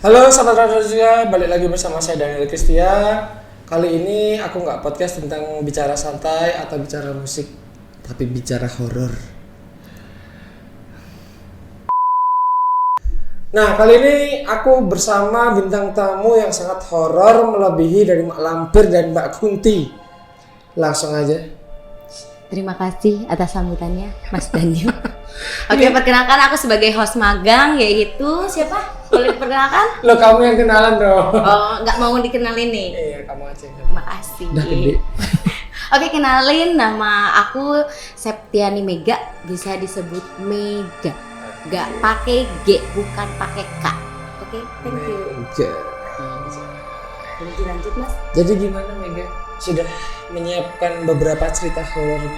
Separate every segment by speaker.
Speaker 1: Halo sahabat Radio juga, balik lagi bersama saya Daniel Kristia. Kali ini aku nggak podcast tentang bicara santai atau bicara musik, tapi bicara horor. Nah, kali ini aku bersama bintang tamu yang sangat horor melebihi dari Mak Lampir dan Mbak Kunti. Langsung aja.
Speaker 2: Terima kasih atas sambutannya, Mas Daniel. Oke, perkenalkan aku sebagai host magang, yaitu siapa? Boleh perkenalkan?
Speaker 1: Lo kamu yang kenalan dong.
Speaker 2: Oh, nggak mau dikenalin nih?
Speaker 1: Iya, kamu aja.
Speaker 2: Makasih.
Speaker 1: Udah gede.
Speaker 2: Oke, kenalin, nama aku Septiani Mega, bisa disebut Mega. Nggak pakai G, bukan pakai K. Oke, thank you. Boleh lanjut, Mas?
Speaker 1: Jadi gimana Mega? Sudah menyiapkan beberapa cerita horor?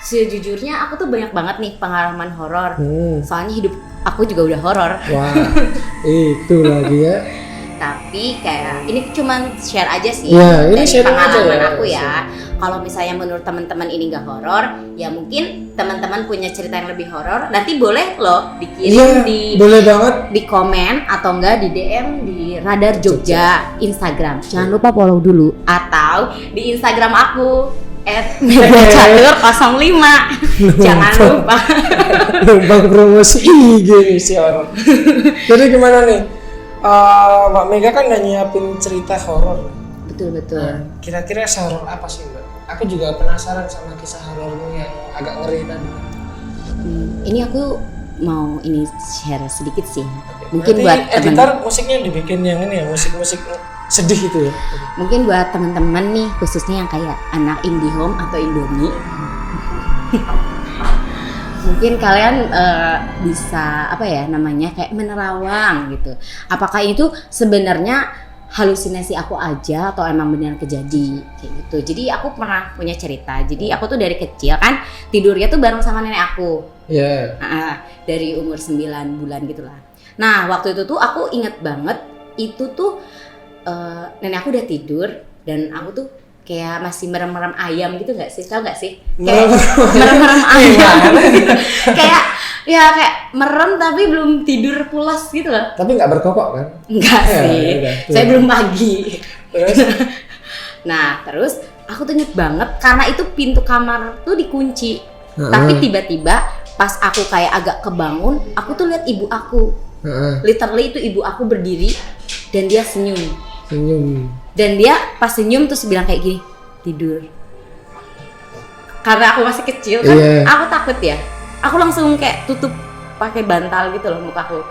Speaker 2: Sejujurnya aku tuh banyak banget nih pengalaman horor. Soalnya hidup aku juga udah horor.
Speaker 1: Wah, itu lagi ya.
Speaker 2: Tapi kayak ini cuman share aja sih
Speaker 1: Ya, ini
Speaker 2: dari
Speaker 1: sharing aja
Speaker 2: pengalaman
Speaker 1: ya.
Speaker 2: aku ya. Kalau misalnya menurut teman-teman ini gak horor, ya mungkin teman-teman punya cerita yang lebih horor. Nanti boleh loh dikirim
Speaker 1: boleh banget.
Speaker 2: di komen atau enggak di DM di Radar Jogja Instagram. Jangan lupa follow dulu atau di Instagram aku @megacatur05. Jangan lupa.
Speaker 1: Numpang promosi IG nih si orang. Jadi gimana nih? Mbak Mega kan udah nyiapin cerita horor.
Speaker 2: Betul.
Speaker 1: Kira-kira horor apa sih Mbak? Aku juga penasaran sama kisah horormu yang agak ngeri tadi.
Speaker 2: Ini aku mau share sedikit sih. Mungkin
Speaker 1: Berarti
Speaker 2: buat
Speaker 1: editor musiknya dibikin yang ini ya, musik-musik sedih itu ya.
Speaker 2: mungkin buat teman-teman nih, khususnya yang kayak anak IndiHome atau Indomie. Mungkin kalian bisa kayak menerawang gitu. Apakah itu sebenarnya halusinasi aku aja atau emang benar kejadian kayak gitu. Jadi aku pernah punya cerita. Jadi aku tuh dari kecil kan tidurnya tuh bareng sama nenek aku.
Speaker 1: Iya.
Speaker 2: Dari umur 9 bulan gitulah. Nah, waktu itu tuh aku inget banget itu tuh nenek aku udah tidur dan aku tuh kayak masih merem-merem ayam gitu nggak sih? Tahu nggak sih? Kayak merem-merem ayam. kayak merem tapi belum tidur pulas gitu loh.
Speaker 1: Tapi nggak berkokok kan?
Speaker 2: Enggak sih. Saya belum pagi.
Speaker 1: Terus?
Speaker 2: Nah, terus aku tuh inget banget karena itu pintu kamar tuh dikunci. Tapi tiba-tiba pas aku kayak agak kebangun, aku tuh lihat ibu aku. Literally itu ibu aku berdiri dan dia senyum. Dan dia pas senyum terus bilang kayak gini, tidur. Karena aku masih kecil kan, aku takut ya. Aku langsung kayak tutup pakai bantal gitu loh mukaku.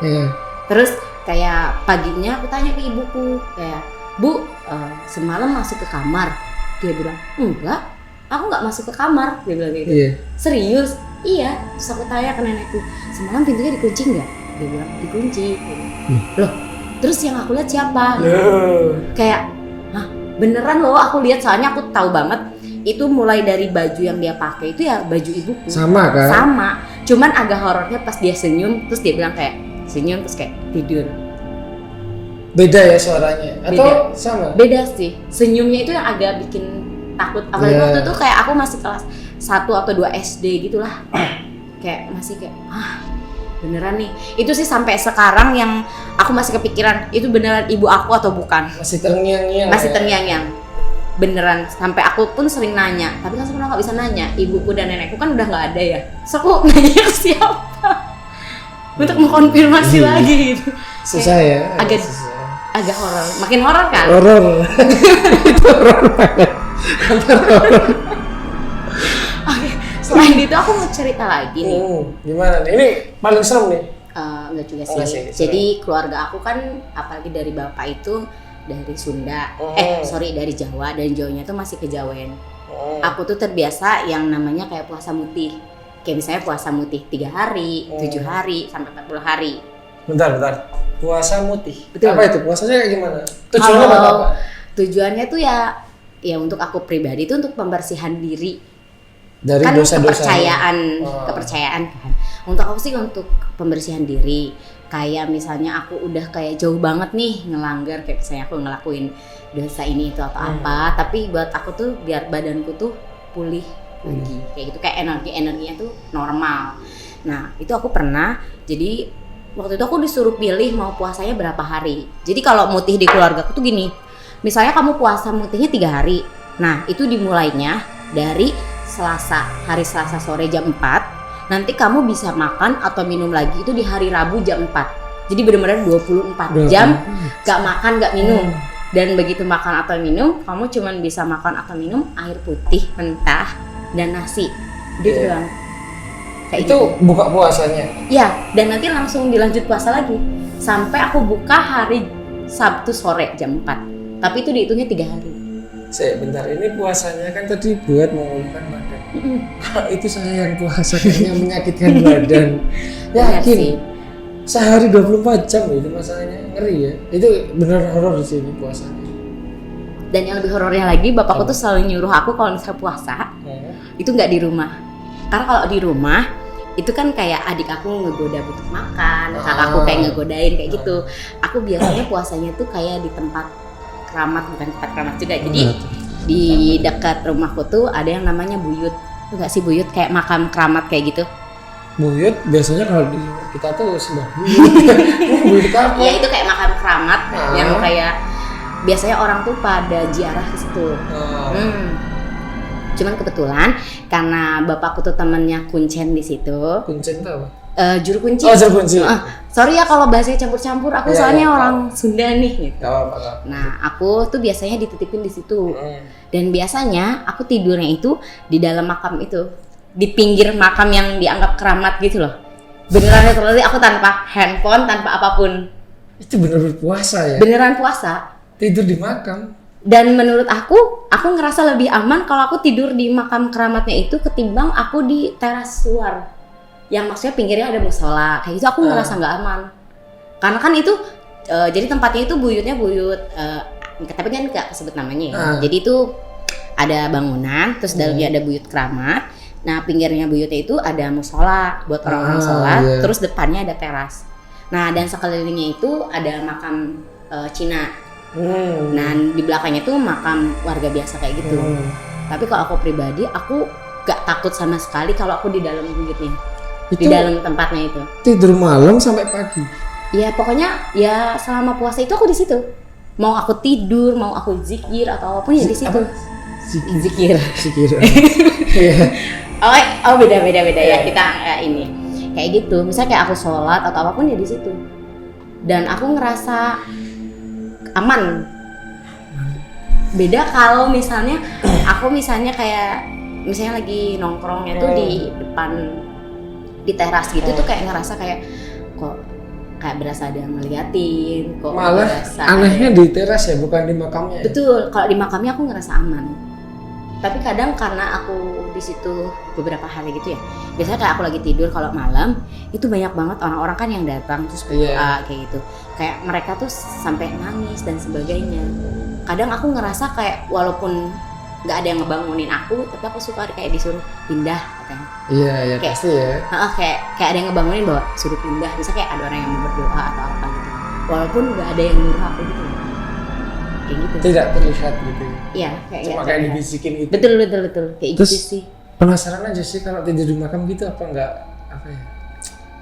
Speaker 2: Terus kayak paginya aku tanya ke ibuku kayak, "Bu, semalam masuk ke kamar?" Dia bilang, "Enggak, aku nggak masuk ke kamar." Dia bilang gitu. "Serius?" "Iya." Terus aku tanya ke nenekku, "Semalam pintunya dikunci nggak?" Dia bilang, "Dikunci." Loh, terus yang aku lihat siapa? Kayak, hah, beneran loh aku lihat, soalnya aku tahu banget itu mulai dari baju yang dia pakai itu ya baju ibuku.
Speaker 1: Sama kan?
Speaker 2: Sama, cuman agak horornya pas dia senyum terus dia bilang kayak senyum terus kayak tidur.
Speaker 1: Beda ya suaranya? Atau sama?
Speaker 2: Beda sih, senyumnya itu yang agak bikin takut. Apalagi waktu itu kayak aku masih kelas 1 atau 2 SD gitulah. Kayak masih kayak, beneran nih. Itu sih sampai sekarang yang aku masih kepikiran itu beneran ibu aku atau bukan.
Speaker 1: Masih terngiang-ngiang.
Speaker 2: Masih terngiang-ngiang. Beneran, sampai aku pun sering nanya. Tapi kan sebenarnya nggak bisa nanya. Ibuku dan nenekku kan udah nggak ada ya. So aku nanya ke siapa? Untuk mengkonfirmasi lagi gitu.
Speaker 1: Susah ya.
Speaker 2: Agak horor. Makin horor kan?
Speaker 1: Horor. Itu horor banget.
Speaker 2: Oke, selain itu aku mau cerita lagi nih.
Speaker 1: Gimana nih? Ini paling serem nih.
Speaker 2: Enggak juga sih. Jadi keluarga aku kan apalagi dari bapak itu dari Sunda. Dari Jawa, dan Jawanya tuh masih kejawen. Aku tuh terbiasa yang namanya kayak puasa mutih. Kayak misalnya puasa mutih 3 hari, 7 hari, sampai 40 hari.
Speaker 1: Bentar. Puasa mutih.
Speaker 2: Betul.
Speaker 1: Apa itu? Puasanya kayak gimana? Tujuannya apa?
Speaker 2: Tujuannya tuh ya untuk aku pribadi itu untuk pembersihan diri.
Speaker 1: Dari
Speaker 2: Kan
Speaker 1: dosa-dosa.
Speaker 2: kepercayaan kan. Untuk aku sih untuk pembersihan diri. Kayak misalnya aku udah kayak jauh banget nih ngelanggar, kayak misalnya aku ngelakuin dosa ini itu atau apa, tapi buat aku tuh biar badanku tuh pulih lagi, kayak gitu, kayak energinya tuh normal. Nah itu aku pernah, jadi waktu itu aku disuruh pilih mau puasanya berapa hari. Jadi kalau mutih di keluarga aku tuh gini, misalnya kamu puasa mutihnya 3 hari, nah itu dimulainya dari hari Selasa sore jam 4, nanti kamu bisa makan atau minum lagi itu di hari Rabu jam 4. Jadi benar-benar 24 jam gak makan gak minum. Dan begitu makan atau minum, kamu cuman bisa makan atau minum air putih mentah dan nasi. Gitu doang. Kayak
Speaker 1: itu
Speaker 2: gitu.
Speaker 1: buka puasanya?
Speaker 2: Iya, dan nanti langsung dilanjut puasa lagi sampai aku buka hari Sabtu sore jam 4. Tapi itu dihitungnya 3 hari.
Speaker 1: Bentar, ini puasanya kan tadi buat memulihkan badan. Itu saya yang puasa kayaknya menyakitkan badan. Yakin? Sehari 24 jam itu masalahnya, ngeri ya. Itu benar horor di sini puasanya.
Speaker 2: Dan yang lebih horornya lagi, bapakku tuh selalu nyuruh aku kalau misalnya puasa, itu nggak di rumah. Karena kalau di rumah itu kan kayak adik aku ngegoda butuh makan, kakakku kayak ngegodain kayak gitu. Aku biasanya puasanya tuh kayak di tempat keramat, bukan tempat keramat juga. Jadi di dekat rumahku tuh ada yang namanya buyut. Tuh nggak sih buyut, kayak makam keramat kayak gitu.
Speaker 1: Buyut biasanya kalau di kita tuh sembah buyut. Buyut apa?
Speaker 2: Ya itu kayak makam keramat yang kayak biasanya orang tuh pada ziarah ke situ. Cuman kebetulan karena bapakku tuh temennya kuncen di situ.
Speaker 1: Kuncen itu apa?
Speaker 2: Juru kunci.
Speaker 1: Oh, juru kunci.
Speaker 2: Sorry ya kalau bahasanya campur-campur. Aku soalnya orang Sunda nih. Gitu.
Speaker 1: Gak apa-apa.
Speaker 2: Nah, aku tuh biasanya dititipin di situ. Dan biasanya aku tidurnya itu di dalam makam itu, di pinggir makam yang dianggap keramat gitu loh. Beneran literally aku tanpa handphone, tanpa apapun.
Speaker 1: Itu bener-bener puasa ya?
Speaker 2: Beneran puasa.
Speaker 1: Tidur di makam.
Speaker 2: Dan menurut aku ngerasa lebih aman kalau aku tidur di makam keramatnya itu ketimbang aku di teras luar. Yang maksudnya pinggirnya ada musola, kayak gitu aku ngerasa nggak aman. Karena kan itu, jadi tempatnya itu buyutnya buyut, tapi kan nggak kesebut namanya ya. Jadi itu ada bangunan, terus dalamnya ada buyut keramat. Nah pinggirnya buyutnya itu ada musola buat orang-orang sholat, terus depannya ada teras. Nah dan sekelilingnya itu ada makam Cina. Nah di belakangnya tuh makam warga biasa kayak gitu. Tapi kalau aku pribadi, aku gak takut sama sekali kalau aku di dalam buyutnya, di dalam tempatnya itu. Tidur
Speaker 1: malam sampai pagi.
Speaker 2: Ya pokoknya ya selama puasa itu aku di situ. Mau aku tidur, mau aku zikir atau apapun ya di situ. Zikir. Oh beda ya kita ini kayak gitu. Misalnya kayak aku sholat atau apapun ya di situ. Dan aku ngerasa aman. Beda kalau misalnya aku kayak misalnya lagi nongkrongnya tuh di depan di teras gitu tuh kayak ngerasa kayak kok kayak berasa ada yang ngeliatin, kok
Speaker 1: malah anehnya di teras ya, bukan di makamnya.
Speaker 2: Betul, kalau di makamnya aku ngerasa aman. Tapi kadang karena aku di situ beberapa hari gitu ya, biasanya kayak aku lagi tidur kalau malam itu banyak banget orang-orang kan yang datang terus kayak gitu, kayak mereka tuh sampai nangis dan sebagainya. Kadang aku ngerasa kayak walaupun nggak ada yang ngebangunin aku, tapi aku suka kayak disuruh pindah katanya.
Speaker 1: Iya kayak, pasti ya.
Speaker 2: Kayak ada yang ngebangunin bahwa suruh pindah, misalnya kayak ada orang yang mau berdoa atau apa gitu. Walaupun nggak ada yang nyuruh aku gitu. Kayak gitu. Tidak
Speaker 1: terlihat gitu.
Speaker 2: Iya,
Speaker 1: cuma kayak dibisikin gitu.
Speaker 2: Betul. Kayak
Speaker 1: terus,
Speaker 2: gitu sih.
Speaker 1: Penasaran aja sih kalau tidur di makam gitu apa enggak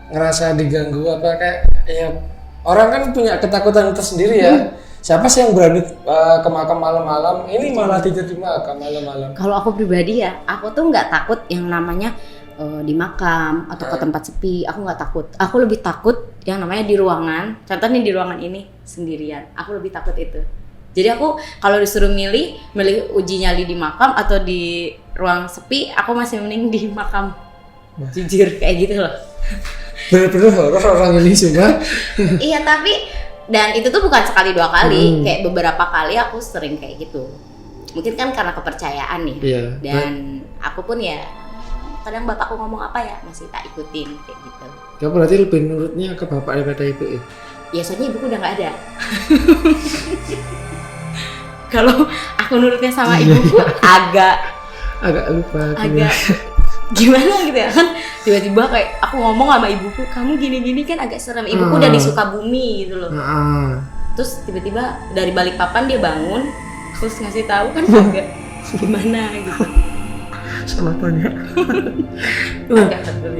Speaker 1: ngerasa diganggu apa kayak ya orang kan punya ketakutan tersendiri ya. Siapa sih yang berani ke makam malam-malam? Ini malah tidur di makam malam-malam.
Speaker 2: Kalau aku pribadi ya, aku tuh nggak takut yang namanya di makam atau ke tempat sepi. Aku nggak takut. Aku lebih takut yang namanya di ruangan. Contohnya di ruangan ini sendirian. Aku lebih takut itu. Jadi aku kalau disuruh milih uji nyali di makam atau di ruang sepi, aku masih mending di makam. Jujur kayak gitu loh.
Speaker 1: Bener-bener horor orang ini semua.
Speaker 2: Iya tapi dan itu tuh bukan sekali 2 kali, kayak beberapa kali aku sering kayak gitu. Mungkin kan karena kepercayaan ya. Dan aku pun ya kadang bapakku ngomong apa ya masih tak ikutin kayak gitu.
Speaker 1: Ya berarti lebih nurutnya ke bapak daripada ibu ya?
Speaker 2: Ya soalnya ibuku udah nggak ada. Kalau aku nurutnya sama ibuku agak
Speaker 1: lupa.
Speaker 2: Agak gimana gitu ya kan, tiba-tiba kayak aku ngomong sama ibuku kamu gini-gini kan agak serem. Ibuku udah di Sukabumi gitu loh. Terus tiba-tiba dari Balikpapan dia bangun terus ngasih tahu kan agak gimana gitu.
Speaker 1: salah tanya. Nah,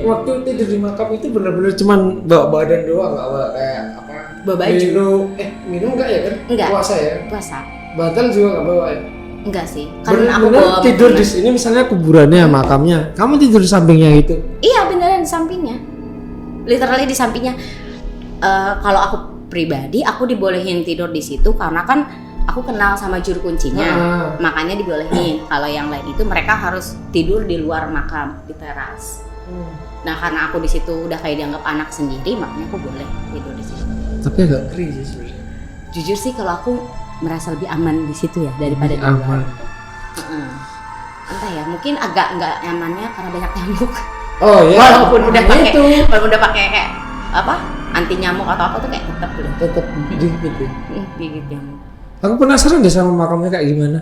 Speaker 1: waktu tidur di makam itu benar-benar cuman bawa badan doang, nggak bawa kayak apa?
Speaker 2: Bawa baju.
Speaker 1: Minum enggak ya kan?
Speaker 2: Enggak.
Speaker 1: Puasa ya?
Speaker 2: Puasa.
Speaker 1: Bantal juga nggak bawa ya?
Speaker 2: Enggak sih. Karena aku
Speaker 1: bener
Speaker 2: bawa
Speaker 1: tidur di sini misalnya kuburannya, makamnya. Kamu tidur di sampingnya gitu?
Speaker 2: Iya beneran di sampingnya. Literally di sampingnya. Kalau aku pribadi, aku dibolehin tidur di situ karena kan aku kenal sama juru kuncinya, makanya dibolehin. Kalau yang lain itu mereka harus tidur di luar makam, di teras. Nah karena aku di situ udah kayak dianggap anak sendiri, makanya aku boleh tidur di situ.
Speaker 1: Tapi agak ngeri sih sebenarnya.
Speaker 2: Jujur sih kalau aku merasa lebih aman di situ ya daripada di luar.
Speaker 1: Aman.
Speaker 2: Entah ya, mungkin agak nggak nyamannya karena banyak nyamuk.
Speaker 1: Oh iya.
Speaker 2: Walaupun udah pakai kayak apa anti nyamuk atau apa tuh kayak tetap
Speaker 1: digigit ya.
Speaker 2: Gigit nyamuk.
Speaker 1: Aku penasaran deh sama makamnya kayak gimana.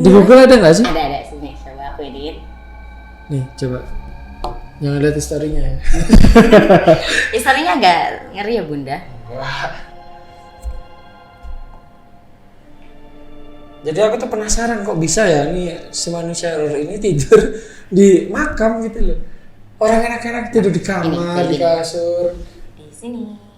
Speaker 1: Di Google ada nggak sih?
Speaker 2: Ada sini, coba aku edit.
Speaker 1: Nih coba. Jangan lihat historinya ya.
Speaker 2: Historinya agak ngeri ya bunda.
Speaker 1: Wah. Jadi aku tuh penasaran kok bisa ya nih si manusia horor ini tidur di makam gitu loh. Orang enak-enak tidur di kamar, di kasur.
Speaker 2: Di sini.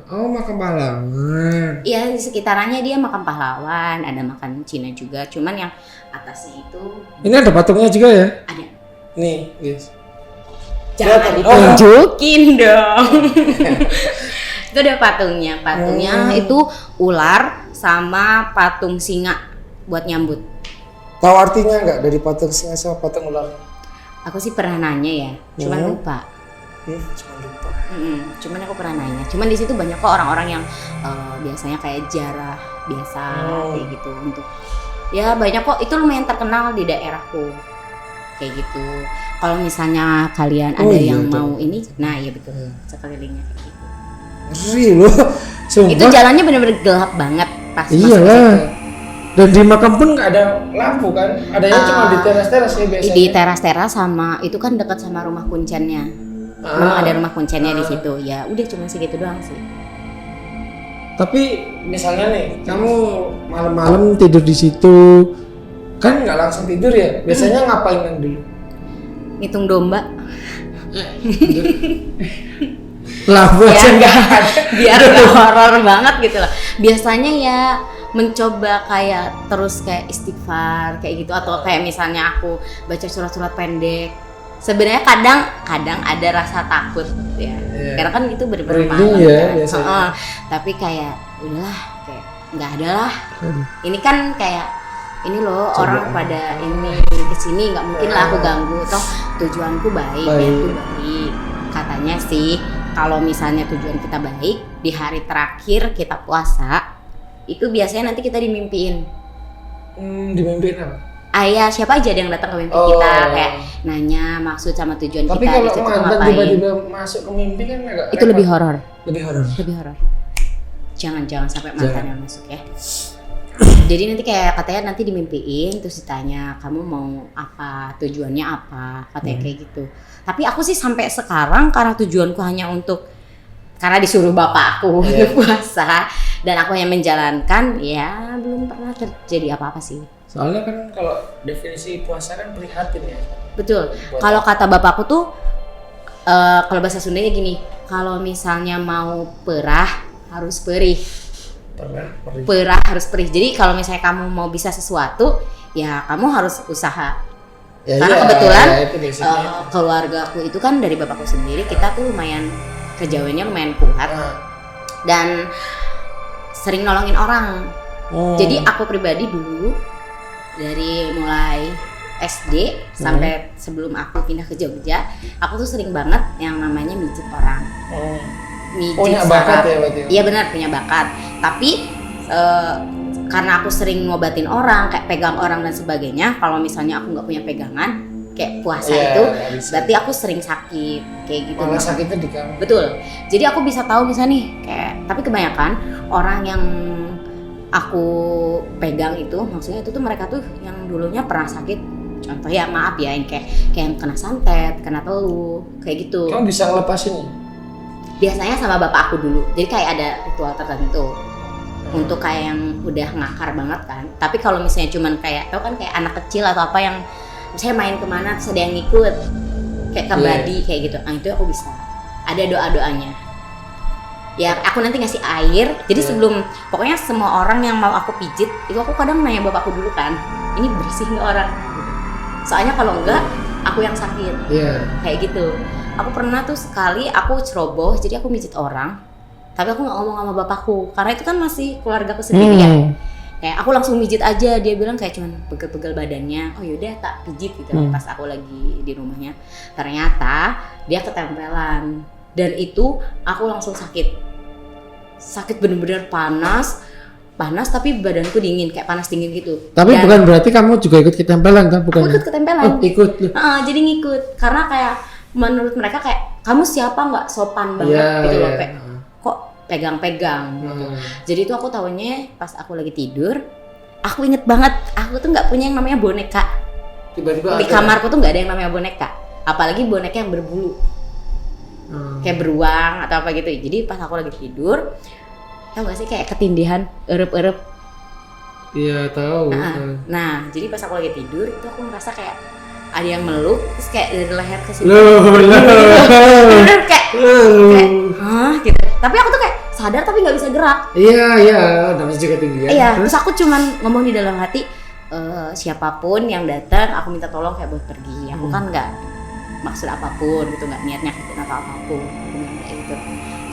Speaker 1: Oh, makam pahlawan.
Speaker 2: Iya, di sekitarannya dia makam pahlawan, ada makam Cina juga. Cuman yang atasnya itu
Speaker 1: Ini ada patungnya juga ya?
Speaker 2: ada.
Speaker 1: Nih, guys.
Speaker 2: Jangan ditunjukin dong. Itu ada patungnya. Patungnya itu ular sama patung singa buat nyambut.
Speaker 1: Tahu artinya nggak dari patung singa sama patung ular?
Speaker 2: Aku sih pernah nanya ya, cuman lupa.
Speaker 1: Cuma lupa.
Speaker 2: Cuman aku pernah nanya. Cuman di situ banyak kok orang-orang yang biasanya kayak jarah biasa kayak gitu untuk. Ya banyak kok, itu lumayan terkenal di daerahku. Kayak gitu. Kalau misalnya kalian ada yang mau ini, nah iya betul. Sekelilingnya kayak gitu.
Speaker 1: Ngeri loh. Sumpah.
Speaker 2: Itu jalannya benar-benar gelap banget pas masuk
Speaker 1: Iyalah.
Speaker 2: ke situ.
Speaker 1: Dan di makam pun nggak ada lampu kan? Adanya cuma di teras-teras ya biasanya.
Speaker 2: Di teras-teras sama itu kan dekat sama rumah kuncennya. Memang ada rumah kuncennya di situ. Ya udah cuma segitu doang sih.
Speaker 1: Tapi misalnya nih, kamu malam-malam tidur di situ, kan nggak langsung tidur ya? Biasanya ngapain yang dulu?
Speaker 2: Ngitung domba.
Speaker 1: Lah buat
Speaker 2: biar nggak horor banget gitu lah. Biasanya ya mencoba kayak terus kayak istighfar kayak gitu, atau kayak misalnya aku baca surat-surat pendek. Sebenarnya kadang ada rasa takut ya, karena kan itu bener-bener malam
Speaker 1: ya,
Speaker 2: kan. Tapi kayak udahlah, kayak nggak ada lah. Ini kan kayak ini loh orang pada ini kesini, nggak mungkin lah aku ganggu. Toh tujuanku baik. Katanya sih kalau misalnya tujuan kita baik, di hari terakhir kita puasa itu biasanya nanti kita dimimpiin.
Speaker 1: Dimimpiin apa?
Speaker 2: Ayah siapa aja yang datang ke mimpi kita kayak nanya maksud sama tujuan
Speaker 1: tapi
Speaker 2: kita.
Speaker 1: Tapi kalau mantan tiba-tiba masuk ke mimpi kan agak
Speaker 2: itu lebih horor.
Speaker 1: Lebih horor.
Speaker 2: Jangan sampai mantan yang masuk ya. Jadi nanti kayak katanya nanti dimimpiin terus ditanya kamu mau apa, tujuannya apa, katanya kayak gitu. Tapi aku sih sampai sekarang karena tujuanku hanya untuk karena disuruh bapakku puasa dan aku yang menjalankan, ya belum pernah terjadi apa-apa sih.
Speaker 1: Soalnya kan kalau definisi puasa kan prihatin ya.
Speaker 2: Betul. Kalau kata bapakku tuh kalau bahasa Sundanya gini, kalau misalnya mau perah harus perih. Perah harus perih. Jadi kalau misalnya kamu mau bisa sesuatu, ya kamu harus usaha. Ya, karena kebetulan keluargaku itu kan dari bapakku sendiri, kita tuh lumayan kejawennya lumayan kuat dan sering nolongin orang. Jadi aku pribadi dulu dari mulai SD sampai sebelum aku pindah ke Jogja, aku tuh sering banget yang namanya mijit orang.
Speaker 1: Punya bakat ya berarti?
Speaker 2: Iya benar, punya bakat. Tapi karena aku sering ngobatin orang, kayak pegang orang dan sebagainya, kalau misalnya aku nggak punya pegangan, kayak puasa itu, berarti aku sering sakit, kayak gitu.
Speaker 1: Malah sakitnya di kamu.
Speaker 2: Betul. Jadi aku bisa tahu misalnya nih, kayak, tapi kebanyakan orang yang aku pegang itu, maksudnya itu tuh mereka tuh yang dulunya pernah sakit. Contoh ya maaf ya, yang kayak yang kena santet, kena teluh, kayak gitu.
Speaker 1: Kamu bisa ngelepasinnya?
Speaker 2: Biasanya sama bapak aku dulu. Jadi kayak ada ritual tertentu. Untuk kayak yang udah ngakar banget kan. Tapi kalau misalnya cuman kayak tau kan kayak anak kecil atau apa yang misalnya main kemana terus ada yang ngikut kayak kabadi kayak gitu, itu aku bisa. Ada doa-doanya. Ya aku nanti ngasih air, jadi sebelum, pokoknya semua orang yang mau aku pijit itu aku kadang nanya bapakku dulu kan, ini bersih nggak orang, soalnya kalau enggak aku yang sakit, kayak gitu. Aku pernah tuh sekali aku ceroboh, jadi aku mijit orang, tapi aku nggak ngomong sama bapakku karena itu kan masih keluargaku sendiri ya. Kayak aku langsung mijit aja, dia bilang kayak cuman pegel-pegel badannya, oh yaudah tak pijit gitu. Pas aku lagi di rumahnya, ternyata dia ketempelan dan itu aku langsung sakit bener-bener panas tapi badanku dingin, kayak panas dingin gitu.
Speaker 1: Tapi dan bukan berarti kamu juga ikut ketempelan kan? Bukan?
Speaker 2: Aku ikut ketempelan.
Speaker 1: Ikut.
Speaker 2: Jadi ngikut karena kayak menurut mereka kayak kamu siapa nggak sopan banget gitu loh, kayak kok pegang-pegang gitu. Jadi itu aku tahunya pas aku lagi tidur. Aku inget banget, aku tuh nggak punya yang namanya boneka.
Speaker 1: Tiba-tiba
Speaker 2: di kamarku tuh nggak ada yang namanya boneka, apalagi boneka yang berbulu. Kayak beruang atau apa gitu. Jadi pas aku lagi tidur, tau gak sih kayak ketindihan, erep-erep.
Speaker 1: Iya tahu.
Speaker 2: Nah, jadi pas aku lagi tidur itu aku ngerasa kayak ada yang meluk, terus kayak dari leher ke sini. Bener kayak gitu. Tapi aku tuh kayak sadar tapi nggak bisa gerak.
Speaker 1: Iya, namanya juga ketindihan.
Speaker 2: Iya, terus aku cuman ngomong di dalam hati, siapapun yang datang, aku minta tolong kayak buat pergi. Aku kan nggak maksud apapun gitu, nggak niat nyakitin atau apapun, kayak gitu.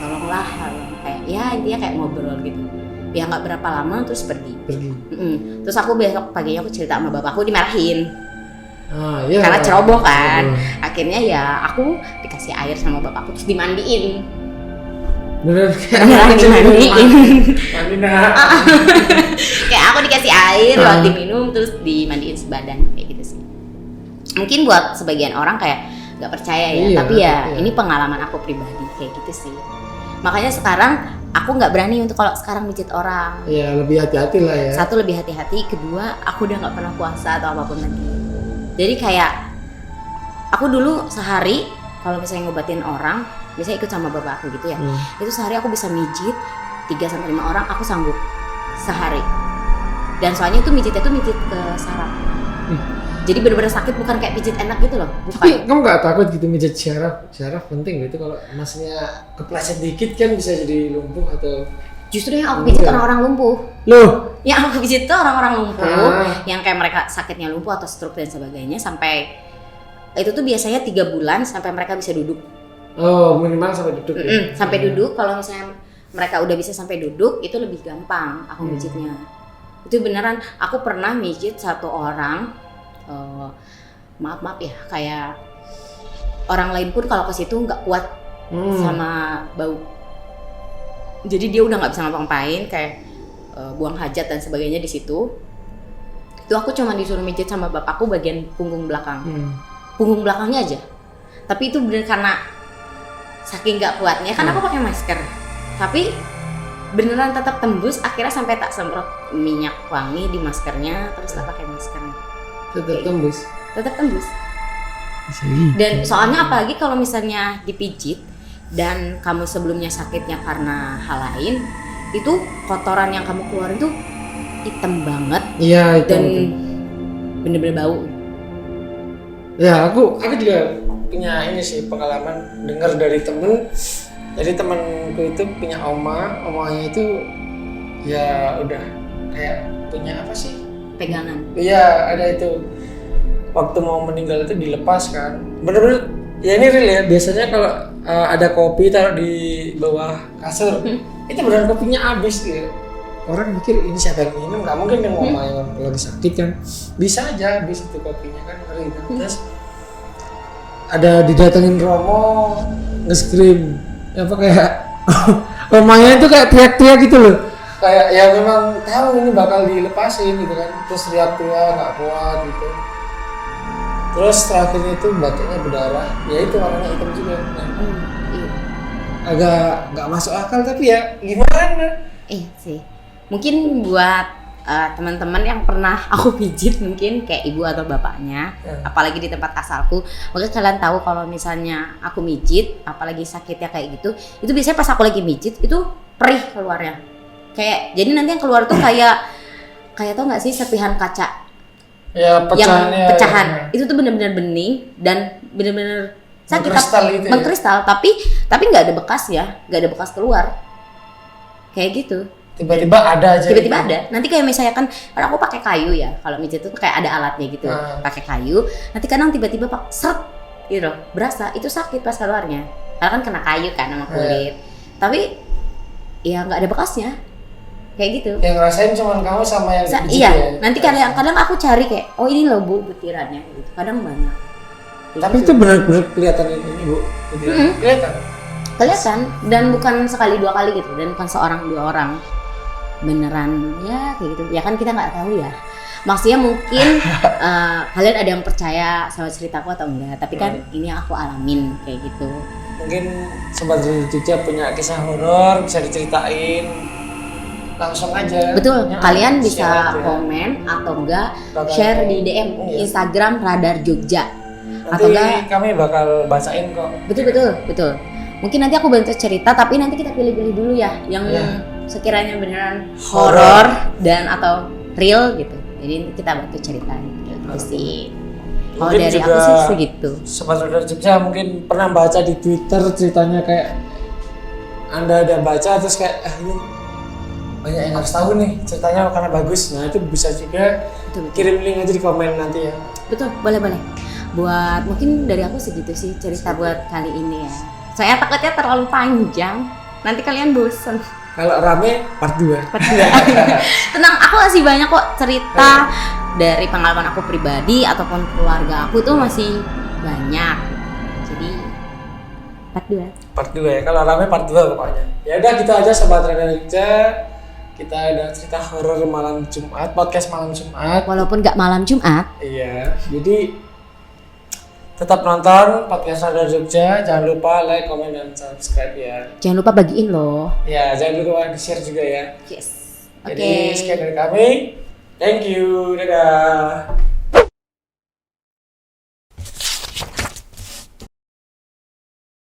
Speaker 2: Tolonglah, kayak ya intinya kayak ngobrol gitu. Ya nggak berapa lama terus pergi. Terus aku besok paginya aku cerita sama bapakku, dimarahin. Karena ceroboh kan. Akhirnya ya aku dikasih air sama bapakku terus dimandiin.
Speaker 1: Bener
Speaker 2: dimandiin. Kayak aku dikasih air, waktu diminum terus dimandiin sebadan kayak gitu sih. Mungkin buat sebagian orang kayak nggak percaya ya, tapi ya ini pengalaman aku pribadi kayak gitu sih. Makanya sekarang aku nggak berani untuk kalau sekarang mijit orang.
Speaker 1: Iya, lebih hati-hati lah ya.
Speaker 2: Satu, lebih hati-hati. Kedua, aku udah nggak pernah puasa atau apapun lagi. Jadi kayak aku dulu sehari kalau misalnya ngobatin orang, biasanya ikut sama bapak aku gitu ya. Itu sehari aku bisa mijit 3-5 orang, aku sanggup sehari. Dan soalnya itu mijitnya tuh mijit ke saraf. Jadi benar-benar sakit, bukan kayak pijit enak gitu loh. Bukan.
Speaker 1: Tapi kamu nggak takut gitu mijit syaraf? Syaraf penting gitu, kalau maksudnya kepleset dikit kan bisa jadi lumpuh atau?
Speaker 2: Justru yang aku pijit orang-orang lumpuh.
Speaker 1: Loh?
Speaker 2: Yang aku pijit tuh orang-orang lumpuh, yang kayak mereka sakitnya lumpuh atau stroke dan sebagainya, sampai itu tuh biasanya 3 bulan sampai mereka bisa duduk.
Speaker 1: Oh, minimal sampai duduk.
Speaker 2: Sampai duduk. Kalau misalnya mereka udah bisa sampai duduk, itu lebih gampang aku mijitnya. Itu beneran. Aku pernah mijit satu orang. Maaf ya, kayak orang lain pun kalau ke situ nggak kuat sama bau. Jadi dia udah nggak bisa ngapa-ngapain, kayak buang hajat dan sebagainya di situ. Itu aku cuma disuruh mijit sama bapakku bagian punggung belakang, punggung belakangnya aja. Tapi itu bener karena saking nggak kuatnya kan aku pakai masker, tapi beneran tetap tembus. Akhirnya sampai tak semprot minyak wangi di maskernya, terus tak pakai masker.
Speaker 1: Tetap tembus.
Speaker 2: Dan soalnya apalagi kalau misalnya dipijit dan kamu sebelumnya sakitnya karena hal lain, itu kotoran yang kamu keluarin tuh hitam banget. Iya, hitam. Dan bener-bener bau.
Speaker 1: Ya, aku juga punya ini sih pengalaman dengar dari temen. Jadi temanku itu punya omanya itu ya udah kayak punya apa sih?
Speaker 2: Pegangan.
Speaker 1: Iya, ada itu. Waktu mau meninggal itu dilepas kan. Bener-bener ya ini real ya. Biasanya kalau ada kopi taruh di bawah kasur, itu beneran kopinya habis gitu. Orang mikir ini siapa yang minum? Nggak mungkin yang mama yang lagi sakit kan. Bisa aja habis itu kopinya kan, ngeri kan. Terus ada didatengin Romo nge-scream. Apa kayak omanya itu kayak teriak-teriak gitu loh. Kayak ya memang tahu ini bakal dilepasin gitu kan, terus teriak-teriak nggak kuat gitu. Terus terakhirnya itu batuknya berdarah, ya itu warnanya hitam juga. Agak nggak masuk akal tapi ya gimana?
Speaker 2: Sih, mungkin buat teman-teman yang pernah aku pijit, mungkin kayak ibu atau bapaknya, apalagi di tempat asalku, mungkin kalian tahu kalau misalnya aku mijit, apalagi sakitnya kayak gitu, itu biasanya pas aku lagi mijit itu perih keluarnya. Kayak jadi nanti yang keluar tuh kayak tau nggak sih serpihan kaca
Speaker 1: Ya,
Speaker 2: pecahan. Itu tuh benar-benar bening dan benar-benar sakit, mengkristal, tapi nggak ada bekas ya, nggak ada bekas keluar, kayak gitu.
Speaker 1: Tiba-tiba ada aja.
Speaker 2: Tiba-tiba ada. Nanti kayak misalnya kan, kalau aku pakai kayu ya, kalau mijit itu kayak ada alatnya gitu, pakai kayu. Nanti kadang tiba-tiba seret, gitu, berasa itu sakit pas keluarnya. Karena kan kena kayu kan sama kulit. Tapi ya nggak ada bekasnya, kayak gitu.
Speaker 1: Yang ngerasain cuma kamu sama yang dijijit
Speaker 2: iya,
Speaker 1: ya?
Speaker 2: nanti kadang aku cari kayak, oh ini loh Bu butirannya, gitu. Kadang banyak.
Speaker 1: Tapi itu benar-benar kelihatan ini Bu.
Speaker 2: Kelihatan dan bukan sekali 2 kali gitu, dan bukan seorang 2 orang, beneran ya kayak gitu. Ya kan kita nggak tahu ya. Maksudnya mungkin kalian ada yang percaya sama ceritaku atau enggak, tapi kan ini yang aku alamin kayak gitu.
Speaker 1: Mungkin Sobat Radio Jogja punya kisah horor bisa diceritain langsung aja.
Speaker 2: Betul, kalian bisa komen atau enggak share di DM Instagram Radar Jogja.
Speaker 1: Nanti atau enggak kami bakal bacain kok.
Speaker 2: Betul. Mungkin nanti aku bantu cerita, tapi nanti kita pilih-pilih dulu ya yang sekiranya beneran horor dan atau real gitu. Jadi kita bantu ceritain gitu sih. Kalau dari aku sih segitu.
Speaker 1: Sobat Radio Jogja mungkin pernah baca di Twitter ceritanya kayak Anda ada baca terus kayak ini banyak yang harus tahu nih ceritanya karena bagus. Nah itu bisa juga kirim link aja di komen nanti ya.
Speaker 2: Betul, boleh. Buat mungkin dari aku segitu sih cerita buat kali ini ya. Saya takutnya terlalu panjang, nanti kalian bosen.
Speaker 1: Kalau rame part 2.
Speaker 2: Tenang, aku masih banyak kok cerita dari pengalaman aku pribadi ataupun keluarga aku tuh masih banyak. Jadi part 2
Speaker 1: ya, kalau rame part 2 pokoknya. Ya udah gitu aja Sobat Radio Jogja. Kita ada cerita horor malam Jumat, podcast malam Jumat.
Speaker 2: Walaupun nggak malam Jumat.
Speaker 1: Iya, jadi tetap nonton podcast Radar Jogja. Jangan lupa like, komen, dan subscribe ya.
Speaker 2: Jangan lupa bagiin loh.
Speaker 1: Ya, jangan lupa di-share juga ya.
Speaker 2: Yes.
Speaker 1: Jadi sekian dari kami. Thank you. Dadah.